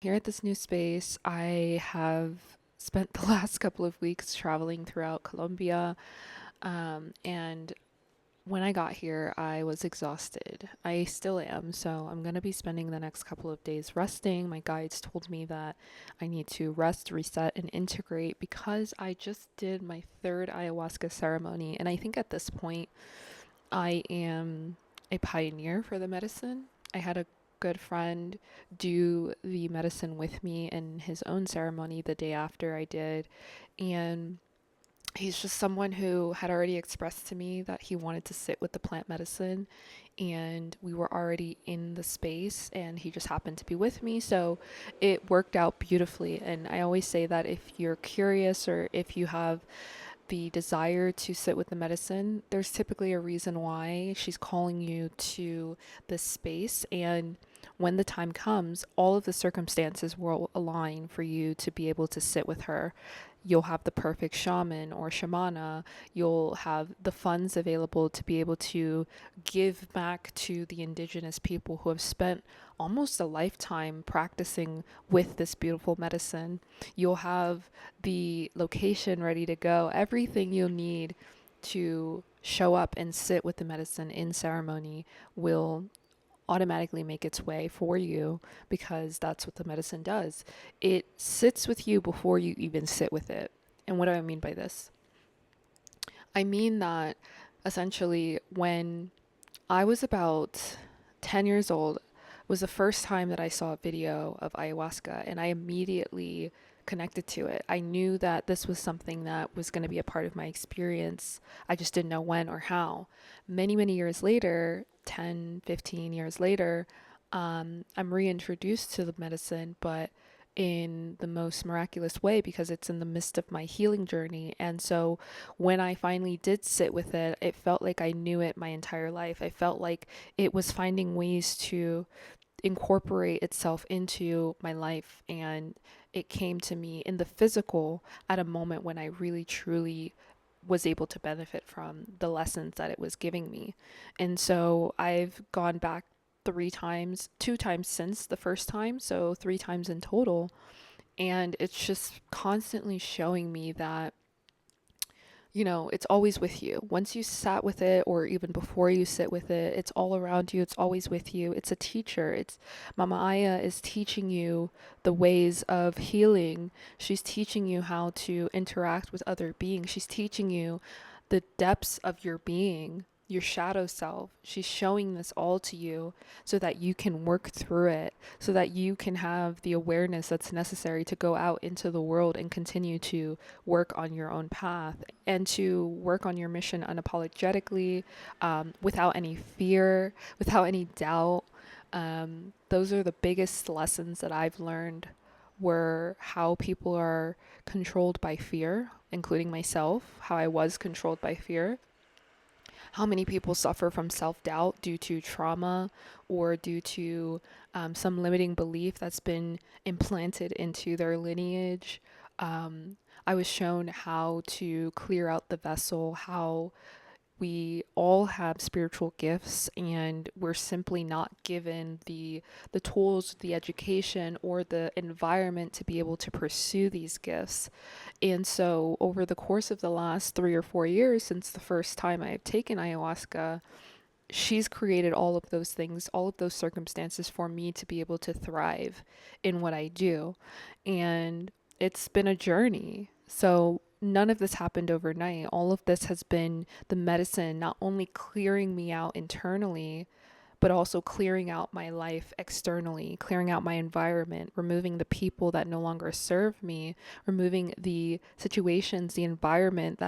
Here at this new space, I have spent the last couple of weeks traveling throughout Colombia. And when I got here, I was exhausted. I still am. So I'm going to be spending the next couple of days resting. My guides told me that I need to rest, reset, and integrate because I just did my third ayahuasca ceremony. And I think at this point, I am a pioneer for the medicine. I had a good friend do the medicine with me in his own ceremony the day after I did. And he's just someone who had already expressed to me that he wanted to sit with the plant medicine. And we were already in the space, and he just happened to be with me. So it worked out beautifully. And I always say that if you're curious or if you have the desire to sit with the medicine, there's typically a reason why she's calling you to this space. And when the time comes, all of the circumstances will align for you to be able to sit with her. You'll have the perfect shaman or shamana. You'll have the funds available to be able to give back to the indigenous people who have spent almost a lifetime practicing with this beautiful medicine. You'll have the location ready to go, everything you'll need to show up and sit with the medicine in ceremony will automatically make its way for you because that's what the medicine does. It sits with you before you even sit with it. And what do I mean by this? I mean that essentially when I was about 10 years old was the first time that I saw a video of ayahuasca, and I immediately connected to it. I knew that this was something that was going to be a part of my experience. I just didn't know when or how. Many years later, 10, 15 years later, I'm reintroduced to the medicine, but in the most miraculous way because it's in the midst of my healing journey. And so when I finally did sit with it, it felt like I knew it my entire life. I felt like it was finding ways to incorporate itself into my life, and it came to me in the physical at a moment when I really truly was able to benefit from the lessons that it was giving me. And so I've gone back 3 times, 2 times since the first time, so 3 times in total. And it's just constantly showing me that it's always with you. Once you sat with it, or even before you sit with it, it's all around you. It's always with you. It's a teacher. It's Mama Aya is teaching you the ways of healing. She's teaching you how to interact with other beings. She's teaching you the depths of your being, your shadow self. She's showing this all to you so that you can work through it, so that you can have the awareness that's necessary to go out into the world and continue to work on your own path and to work on your mission unapologetically, without any fear, without any doubt. Those are the biggest lessons that I've learned, were how people are controlled by fear, including myself, how I was controlled by fear, how many people suffer from self doubt due to trauma or due to some limiting belief that's been implanted into their lineage. I was shown how to clear out the vessel, how we all have spiritual gifts and we're simply not given the tools, the education, or the environment to be able to pursue these gifts. And so over the course of the last 3 or 4 years since the first time I've taken ayahuasca, she's created all of those things, all of those circumstances for me to be able to thrive in what I do. And it's been a journey. So none of this happened overnight. All of this has been the medicine not only clearing me out internally, but also clearing out my life externally, clearing out my environment, removing the people that no longer serve me, removing the situations, the environments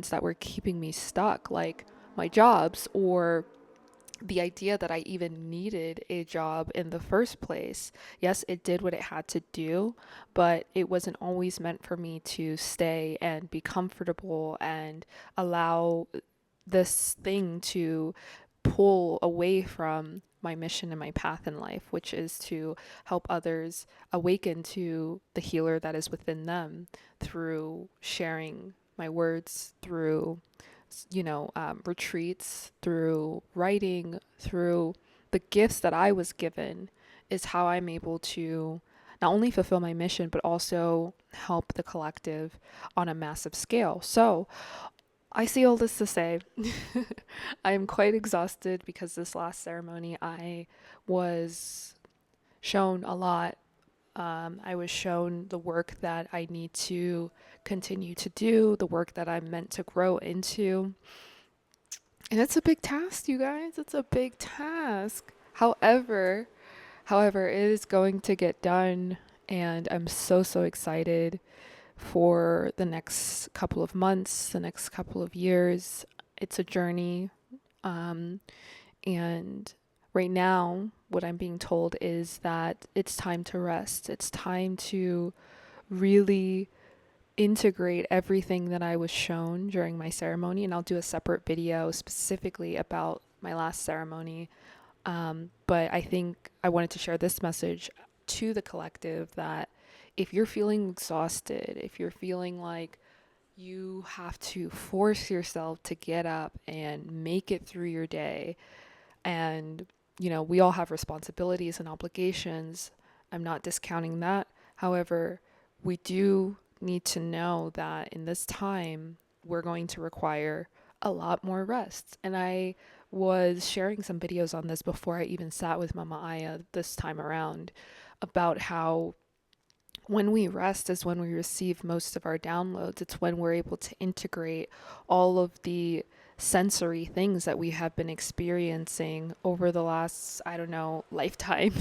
that were keeping me stuck, like my jobs, or the idea that I even needed a job in the first place. Yes, it did what it had to do, but it wasn't always meant for me to stay and be comfortable and allow this thing to pull away from my mission and my path in life, which is to help others awaken to the healer that is within them through sharing my words, through retreats, through writing, through the gifts that I was given is how I'm able to not only fulfill my mission, but also help the collective on a massive scale. So I see all this to say I am quite exhausted because this last ceremony I was shown a lot. I was shown the work that I need to continue to do, the work that I'm meant to grow into. And it's a big task, you guys. It's a big task. However, it is going to get done, and I'm so, so excited for the next couple of months, the next couple of years. It's a journey. Um, and right now, what I'm being told is that it's time to rest. It's time to really integrate everything that I was shown during my ceremony. And I'll do a separate video specifically about my last ceremony. But I think I wanted to share this message to the collective that if you're feeling exhausted, if you're feeling like you have to force yourself to get up and make it through your day, and we all have responsibilities and obligations. I'm not discounting that. However, we do need to know that in this time, we're going to require a lot more rest. And I was sharing some videos on this before I even sat with Mama Aya this time around about how when we rest is when we receive most of our downloads. It's when we're able to integrate all of the sensory things that we have been experiencing over the last, I don't know, lifetime.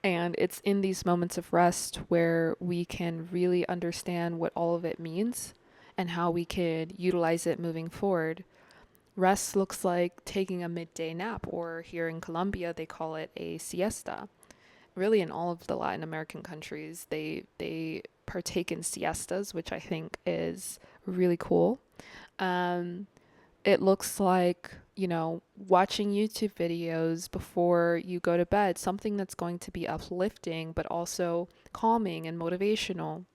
And it's in these moments of rest where we can really understand what all of it means and how we could utilize it moving forward. Rest looks like taking a midday nap, or here in Colombia, they call it a siesta. Really, in all of the Latin American countries, they partake in siestas, which I think is really cool. Um, it looks like, watching YouTube videos before you go to bed, something that's going to be uplifting, but also calming and motivational.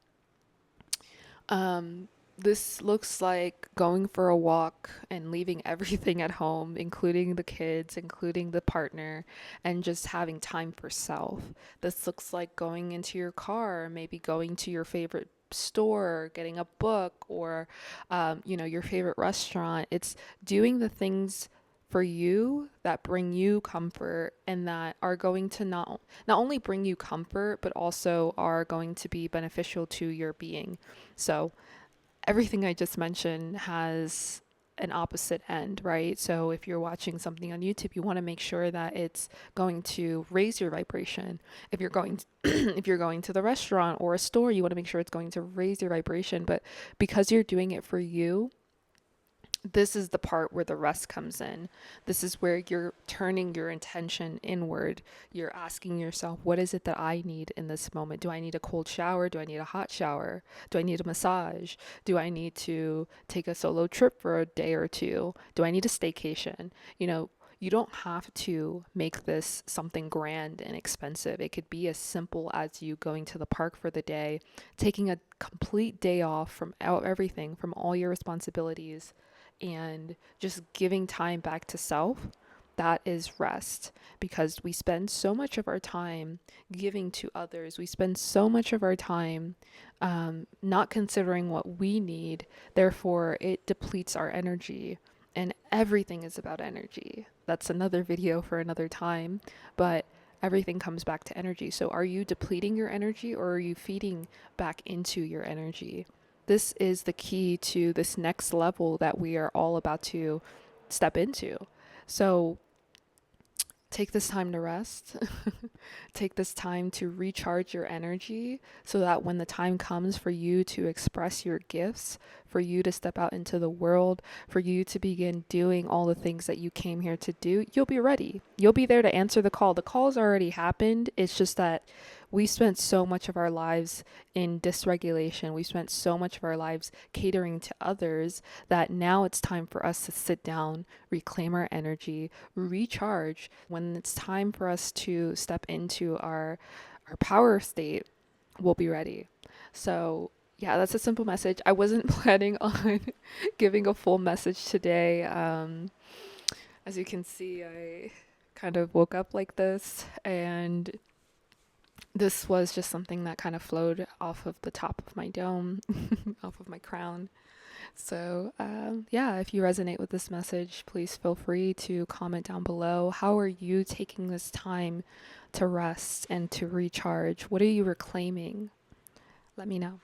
Um, this looks like going for a walk and leaving everything at home, including the kids, including the partner, and just having time for self. This looks like going into your car, maybe going to your favorite store, getting a book, or, your favorite restaurant. It's doing the things for you that bring you comfort and that are going to not only bring you comfort, but also are going to be beneficial to your being. So everything I just mentioned has an opposite end, right? So if you're watching something on YouTube, you want to make sure that it's going to raise your vibration. If you're going if you're going to the restaurant or a store, you want to make sure it's going to raise your vibration. But because you're doing it for you, this is the part where the rest comes in. This is where you're turning your intention inward. You're asking yourself, what is it that I need in this moment? Do I need a cold shower? Do I need a hot shower? Do I need a massage? Do I need to take a solo trip for a day or two? Do I need a staycation? You don't have to make this something grand and expensive. It could be as simple as you going to the park for the day, taking a complete day off from everything, from all your responsibilities, and just giving time back to self. That is rest, because we spend so much of our time giving to others. We spend so much of our time not considering what we need. Therefore, it depletes our energy. And everything is about energy. That's another video for another time. But everything comes back to energy. So are you depleting your energy, or are you feeding back into your energy? This is the key to this next level that we are all about to step into. So take this time to rest. Take this time to recharge your energy so that when the time comes for you to express your gifts, for you to step out into the world, for you to begin doing all the things that you came here to do, you'll be ready. You'll be there to answer the call. The call's already happened. It's just that we spent so much of our lives in dysregulation. We spent so much of our lives catering to others that now it's time for us to sit down, reclaim our energy, recharge. When it's time for us to step into our power state, we'll be ready. So yeah, that's a simple message. I wasn't planning on giving a full message today. As you can see, I kind of woke up like this, and this was just something that kind of flowed off of the top of my dome, off of my crown. So, yeah, if you resonate with this message, please feel free to comment down below. How are you taking this time to rest and to recharge? What are you reclaiming? Let me know.